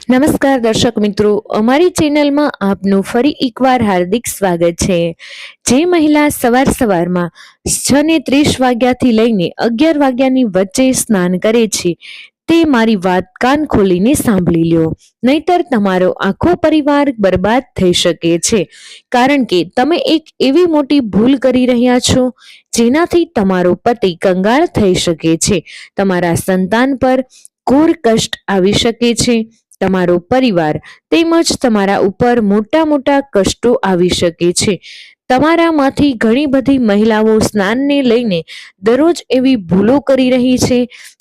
નમસ્કાર દર્શક મિત્રો, અમારી ચેનલમાં આપનું ફરી એકવાર હાર્દિક સ્વાગત છે। જે મહિલા સવારમાં 6:30 વાગ્યાથી લઈને 11 વાગ્યાની વચ્ચે સ્નાન કરે છે તે મારી વાત કાન ખોલીને સાંભળી લ્યો, નહીતર તમારો આખો પરિવાર બરબાદ થઈ શકે છે। કારણ કે તમે એક એવી મોટી ભૂલ કરી રહ્યા છો જેનાથી તમારો પતિ કંગાળ થઈ શકે છે, તમારા સંતાન પર ઘોર કષ્ટ આવી શકે છે, તમારો પરિવાર તેમજ તમારા ઉપર મોટા મોટા કષ્ટો આવી શકે છે। તમારામાંથી ઘણી બધી મહિલાઓ સ્નાનને લઈને દરરોજ એવી ભૂલો કરી રહી છે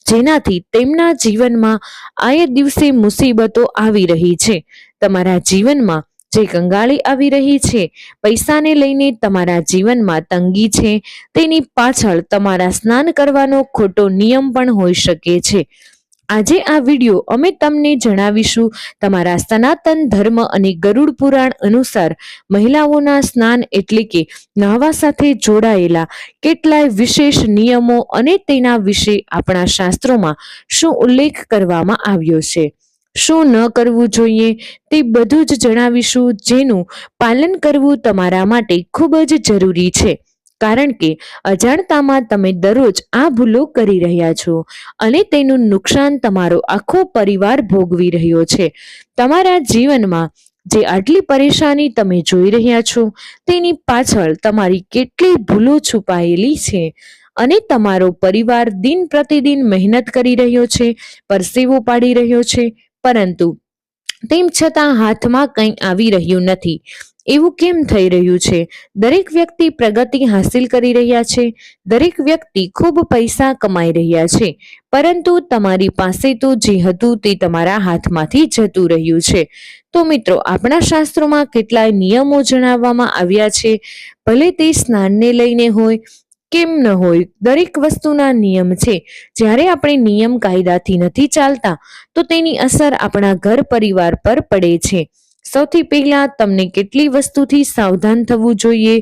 જેનાથી તેમના જીવનમાં આયે દિવસે મુસીબતો આવી રહી છે। તમારા જીવનમાં જે કંગાળી આવી રહી છે, પૈસાને લઈને તમારા જીવનમાં તંગી છે, તેની પાછળ તમારા સ્નાન કરવાનો ખોટો નિયમ પણ હોઈ શકે છે। આજે આ વિડિયો અમે તમને જણાવીશું તમારા સનાતન ધર્મ અને ગરુડ પુરાણ અનુસાર મહિલાઓના સ્નાન એટલે કે નહાવા સાથે જોડાયેલા કેટલાય વિશેષ નિયમો અને તેના વિશે આપણા શાસ્ત્રોમાં શું ઉલ્લેખ કરવામાં આવ્યો છે, શું ન કરવું જોઈએ તે બધું જ જણાવીશું, જેનું પાલન કરવું તમારા માટે ખૂબ જ જરૂરી છે। કારણ કે અજાણતામાં તમે દરરોજ આ ભૂલો કરી રહ્યા છો અને તેનું નુકસાન તમારો આખો પરિવાર ભોગવી રહ્યો છે। તમારા જીવનમાં જે આટલી પરેશાની તમે જોઈ રહ્યા છો તેની પાછળ તમારી કેટલી ભૂલો છુપાયેલી છે અને તમારો પરિવાર દિન પ્રતિદિન મહેનત કરી રહ્યો છે, પરસેવો પાડી રહ્યો છે, પરંતુ તેમ છતાં હાથમાં કંઈ આવી રહ્યું નથી। એવું કેમ થઈ રહ્યું છે? દરેક વ્યક્તિ પ્રગતિ હાંસિલ કરી રહ્યા છે, દરેક વ્યક્તિ ખૂબ પૈસા કમાઈ રહ્યા છે, પરંતુ તમારી પાસે તો જે હતું તે તમારા હાથમાંથી જતું રહ્યું છે। તો મિત્રો, આપણા શાસ્ત્રોમાં કેટલાય નિયમો જણાવવામાં આવ્યા છે, ભલે તે સ્નાનને લઈને હોય કેમ ન હોય, દરેક વસ્તુના નિયમ છે। જ્યારે આપણે નિયમ કાયદાથી નથી ચાલતા તો તેની અસર આપણા ઘર પરિવાર પર પડે છે। સૌથી પહેલા તમને કેટલી વસ્તુથી સાવધાન થવું જોઈએ,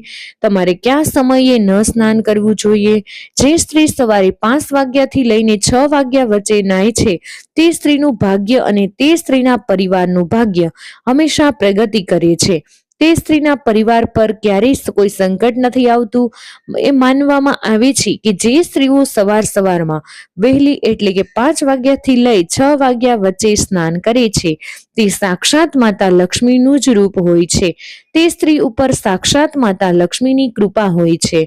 તમારે કયા સમયે ન સ્નાન કરવું જોઈએ। જે સ્ત્રી સવારે 5 વાગ્યાથી લઈને 6 વાગ્યા વચ્ચે નહાય છે તે સ્ત્રીનું ભાગ્ય અને તે સ્ત્રીના પરિવારનું ભાગ્ય હંમેશા પ્રગતિ કરે છે। તે સ્ત્રીના પરિવાર પર ક્યારેય કોઈ સંકટ નથી આવતું। એ માનવામાં આવે છે કે જે સ્ત્રીઓ સવારમાં વહેલી એટલે કે 5 વાગ્યાથી લઈ 6 વાગ્યા વચ્ચે સ્નાન કરે છે તે સાક્ષાત માતા લક્ષ્મીનું જ રૂપ હોય છે। તે સ્ત્રી ઉપર સાક્ષાત માતા લક્ષ્મીની કૃપા હોય છે।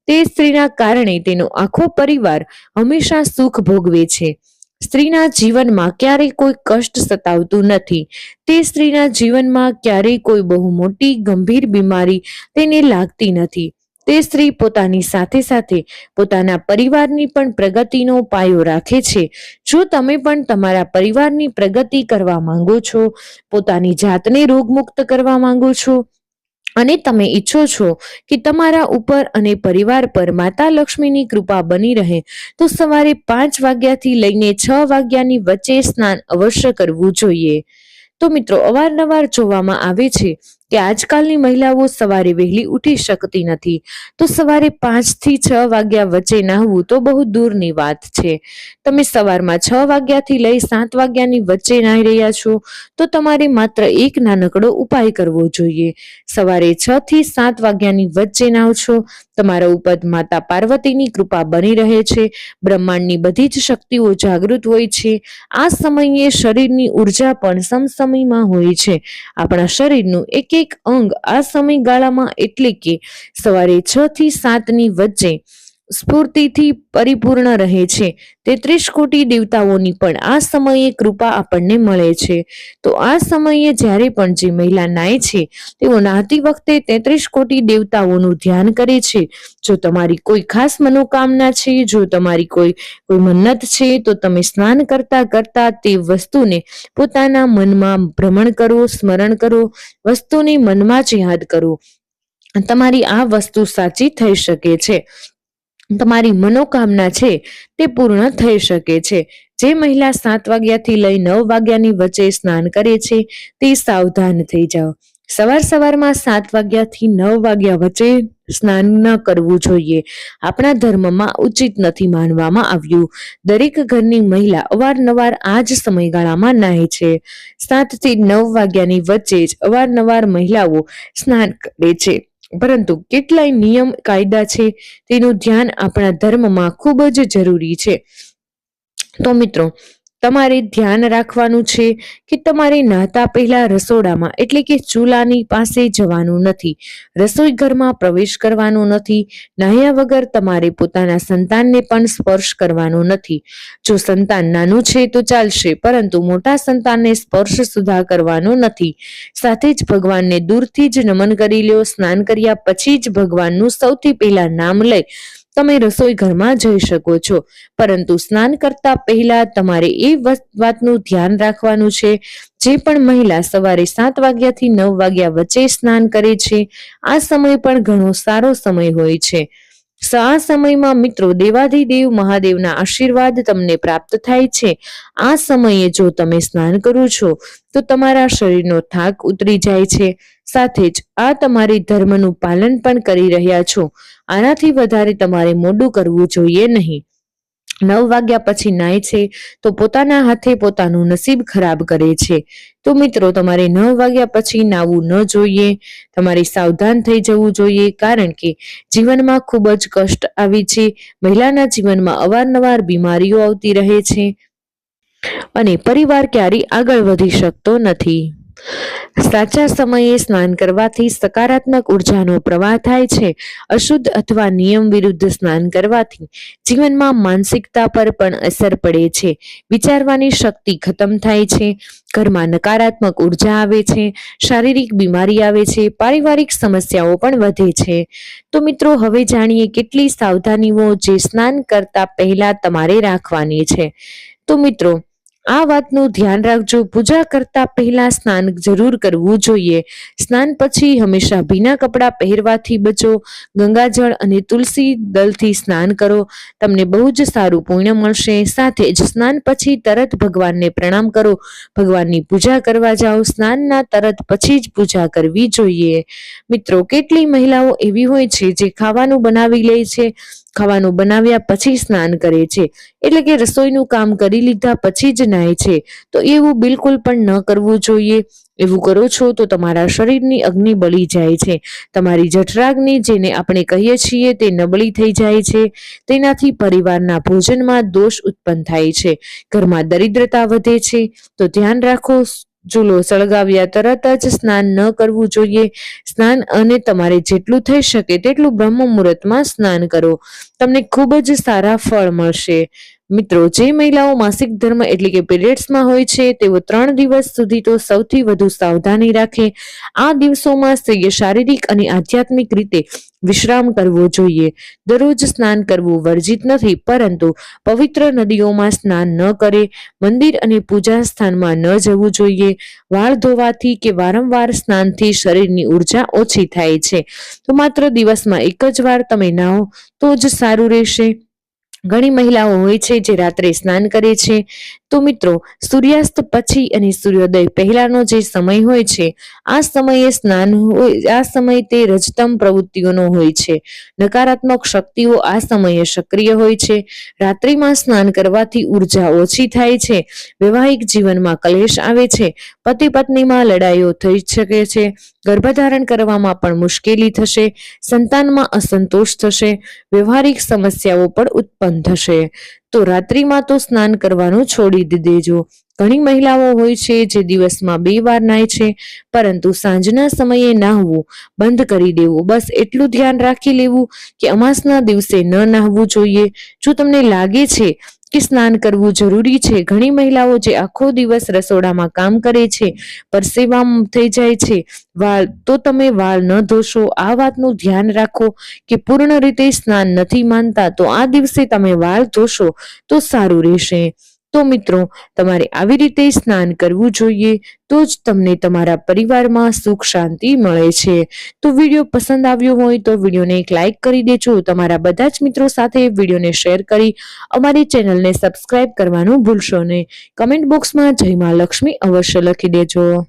તે સ્ત્રીના કારણે તેનો આખો પરિવાર હંમેશા સુખ ભોગવે છે। સ્ત્રીના જીવનમાં ક્યારેય કોઈ કષ્ટ સતાવતું નથી। તે સ્ત્રીના જીવનમાં ક્યારેય કોઈ બહુ મોટી ગંભીર બીમારી તેને લાગતી નથી। તે સ્ત્રી પોતાની સાથે સાથે પોતાના પરિવારની પણ પ્રગતિનો પાયો રાખે છે। જો તમે પણ તમારા પરિવારની પ્રગતિ કરવા માંગો છો, પોતાની જાતને રોગમુક્ત કરવા માંગો છો અને તમે ઈચ્છો છો કે તમારા ઉપર અને પરિવાર પર માતા લક્ષ્મીની કૃપા બની રહે, તો સવારે 5 વાગ્યાથી લઈને 6 વાગ્યાની વચ્ચે સ્નાન અવશ્ય કરવું જોઈએ। તો મિત્રો, અવારનવાર જોવામાં આવે છે કે આજકાલની મહિલાઓ સવારે વહેલી ઉઠી શકતી નથી, તો સવારે 5 થી 6 વાગ્યા વચ્ચે નહાવું તો બહુ દૂરની વાત છે। તમે સવારમાં 6 વાગ્યાથી લઈ 7 વાગ્યાની વચ્ચે નાહી રહ્યા છો તો તમારે માત્ર એક નાનકડો ઉપાય કરવો જોઈએ। સવારે 6 થી 7 વાગ્યાની વચ્ચે નાહો છો, તમારા ઉપર માતા પાર્વતીની કૃપા બની રહે છે, બ્રહ્માંડની બધી જ શક્તિઓ જાગૃત હોય છે। આ સમયે શરીરની ઉર્જા પણ સમસમયમાં હોય છે। આપણા શરીરનું એક એક અંગ આ સમયગાળામાં એટલે કે સવારે 6 થી 7 ની વચ્ચે સ્ફૂર્તિથી પરિપૂર્ણ રહે છે। 33 કોટી દેવતાઓની પણ આ સમયે કૃપા આપણને મળે છે। તો આ સમયે જ્યારે પણ જે મહિલા નાય છે તેઓ નહાતી વખતે 33 કોટી દેવતાઓનું ધ્યાન કરે છે। જો તમારી કોઈ ખાસ મનોકામના છે, જો તમારી કોઈ મન્નત છે, તો તમે સ્નાન કરતા કરતા તે વસ્તુને પોતાના મનમાં ભ્રમણ કરો, સ્મરણ કરો, વસ્તુને મનમાં જ યાદ કરો। તમારી આ વસ્તુ સાચી થઈ શકે છે, તમારી મનોકામના છે તે પૂર્ણ થઈ શકે છે। જે મહિલા 7 વાગ્યાથી લઈ 9 વાગ્યાની વચ્ચે સ્નાન કરે છે તે સાવધાન થઈ જાઓ। સવાર સવારમાં 7 વાગ્યાથી 9 વાગ્યા વચ્ચે સ્નાન ન કરવું જોઈએ. આપણા ધર્મમાં ઉચિત નથી માનવામાં આવ્યું. દરેક ઘરની મહિલા અવારનવાર આ જ સમયગાળામાં નહાય છે. 7 થી 9 વાગ્યાની વચ્ચે જ અવારનવાર મહિલાઓ સ્નાન કરે છે. પરંતુ કેટલાય નિયમ કાયદા છે તેનું ધ્યાન આપણા ધર્મમાં ખૂબ જ જરૂરી છે. તો મિત્રો, તમારે ધ્યાન રાખવાનું છે કે તમારે નહાતા પહેલા રસોડામાં એટલે કે ચૂલાની પાસે જવાનું નથી. રસોઈ ઘરમાં પ્રવેશ કરવાનો નથી. નાહ્યા વગર તમારે પોતાના સંતાનને પણ સ્પર્શ કરવાનો નથી. જો સંતાન નાનું છે તો ચાલશે, પરંતુ મોટા સંતાનને સ્પર્શ સુધા કરવાનો નથી. સાથે જ ભગવાનને દૂરથી જ નમન કરી લો. સ્નાન કર્યા પછી જ ભગવાનનું સૌથી પહેલા નામ લઈ તમે રસોઈ ઘરમાં જઈ શકો છો. પરંતુ સ્નાન કરતા પહેલા તમારે એ વાતનું ધ્યાન રાખવાનું છે, જે પણ મહિલા સવારે 7 વાગ્યાથી 9 વાગ્યા વચ્ચે સ્નાન કરે છે, આ સમય પણ ઘણો સારો સમય હોય છે. આ સમયમાં મિત્રો દેવાધિદેવ મહાદેવના આશીર્વાદ તમને પ્રાપ્ત થાય છે. આ સમયે જો તમે સ્નાન કરો છો તો તમારા શરીરનો થાક ઉતરી જાય છે. સાથે જ આ તમારી ધર્મનું પાલન પણ કરી રહ્યા છો. આનાથી વધારે તમારે મોડું કરવું જોઈએ નહીં. 9 વાગ્યા પછી નાય છે તો પોતાના હાથે પોતાનું નસીબ ખરાબ કરે છે. તો મિત્રો, તમારે 9 વાગ્યા પછી નાવું ન જોઈએ. તમારે સાવધાન થઈ જવું જોઈએ, કારણ કે જીવનમાં ખૂબ જ કષ્ટ આવે છે. મહિલાના જીવનમાં અવારનવાર બીમારીઓ આવતી રહે છે અને પરિવાર ક્યારેય આગળ વધી શકતો નથી. સાચા સમયે સ્નાન કરવાથી સકારાત્મક ઉર્જાનો પ્રવાહ થાય છે. અશુદ્ધ અથવા નિયમ વિરુદ્ધ સ્નાન કરવાથી જીવનમાં માનસિકતા પર પણ અસર પડે છે. વિચારવાની શક્તિ ખતમ થાય છે. ઘરમાં નકારાત્મક ઉર્જા આવે છે. શારીરિક બીમારી આવે છે. પારિવારિક સમસ્યાઓ પણ વધે છે. તો મિત્રો, હવે જાણીએ કેટલી સાવધાનીઓ જે સ્નાન કરતા પહેલા તમારે રાખવાની છે. તો મિત્રો, આ વાતનું ધ્યાન રાખજો. પૂજા કરતા પહેલા સ્નાન જરૂર કરવું જોઈએ. સ્નાન પછી હંમેશા ભીના કપડાં પહેરવાથી બચો. ગંગાજળ અને તુલસી દળથી સ્નાન કરો. તમને બહુ જ સારું પુણ્ય મળશે. સાથે જ સ્નાન પછી તરત ભગવાનને પ્રણામ કરો. ભગવાનની પૂજા કરવા જાઓ. સ્નાનના તરત પછી જ પૂજા કરવી જોઈએ. મિત્રો, કેટલી મહિલાઓ એવી હોય છે જે ખાવાનું બનાવી લે છે, ખાવાનું બનાવ્યા પછી સ્નાન કરે છે, એટલે કે રસોઈનું કામ કરી લીધા પછી જ નાય છે. તો એવું બિલકુલ પણ ન કરવું જોઈએ. એવું કરો છો તો તમારા શરીરની અગ્નિ બળી જાય છે. તમારી જઠરાગ્નિ, જેને આપણે કહીએ છીએ, તે નબળી થઈ જાય છે. તેનાથી પરિવારના ભોજનમાં દોષ ઉત્પન્ન થાય છે. ઘરમાં દરિદ્રતા વધે છે. તો ધ્યાન રાખો. ચૂલો સળગાવ્યા તરત જ સ્નાન ન કરવું જોઈએ. સ્નાન અને તમારે જેટલું થઈ શકે તેટલું બ્રહ્મ મુહૂર્તમાં સ્નાન કરો. તમને ખૂબ જ સારા ફળ મળશે. મિત્રો, જે મહિલાઓ માસિક ધર્મ એટલે કે પીરિયડ્સમાં હોય છે તેઓ 3 દિવસ સુધી તો સૌથી વધુ સાવધાની રાખે. આ દિવસોમાં સ્ત્રીએ શારીરિક અને આધ્યાત્મિક રીતે વિશ્રામ કરવો જોઈએ. દરરોજ સ્નાન કરવું વર્જિત નથી, પરંતુ પવિત્ર નદીઓમાં સ્નાન ન કરે. મંદિર અને પૂજા સ્થાનમાં ન જવું જોઈએ. વાળ ધોવાથી કે વારંવાર સ્નાનથી શરીરની ઉર્જા ઓછી થાય છે. તો માત્ર દિવસમાં એક જ વાર તમે નાહો તો જ સારું રહેશે. ઘણી મહિલાઓ હોય છે જે રાત્રે સ્નાન કરે છે. તો મિત્રો, સૂર્યાસ્ત પછી અને સૂર્યોદય પહેલાનો જે સમય હોય છે, આ સમયે સ્નાન હોય, આ સમય તે રજતમ પ્રવૃત્તિઓનો હોય છે. નકારાત્મક શક્તિઓ આ સમયે સક્રિય હોય છે. રાત્રિમાં સ્નાન કરવાથી ઉર્જા ઓછી થાય છે. વૈવાહિક જીવનમાં કલેશ આવે છે. પતિ પત્નીમાં લડાઈઓ થઈ શકે છે. ગર્ભધારણ કરવામાં પણ મુશ્કેલી થશે. સંતાનમાં અસંતોષ થશે. વ્યવહારિક સમસ્યાઓ પણ ઉત્પન્ન થશે. તો રાત્રિમાં તો સ્નાન કરવાનું છોડી દેજો. ઘણી મહિલાઓ હોય છે જે દિવસમાં 2 વાર નાય છે, પરંતુ સાંજના સમયે નાહવું બંધ કરી દેવું. બસ એટલું ધ્યાન રાખી લેવું કે અમાસના દિવસે ન નાહવું જોઈએ. જો તમને લાગે છે કે સ્નાન કરવું જરૂરી છે, ઘણી મહિલાઓ જે આખો દિવસ રસોડામાં કામ કરે છે, પરસેવામાં થઈ જાય છે, તો તમે વાળ ન ધોશો. આ વાતનું ધ્યાન રાખો કે પૂર્ણ રીતે સ્નાન નથી માનતા તો આ દિવસે તમે વાળ ધોશો તો સારું રહેશે. તો મિત્રો, તમારે આવી રીતે સ્નાન કરવું જોઈએ. તો જ તમને તમારા પરિવારમાં સુખ શાંતિ મળે છે. તો વિડીયો પસંદ આવ્યો હોય તો વિડીયોને એક લાઈક કરી દેજો. તમારા બધા જ મિત્રો સાથે વિડીયોને શેર કરી અમારી ચેનલને સબસ્ક્રાઇબ કરવાનું ભૂલશો નહીં. કમેન્ટ બોક્સમાં જય મા લક્ષ્મી અવશ્ય લખી દેજો.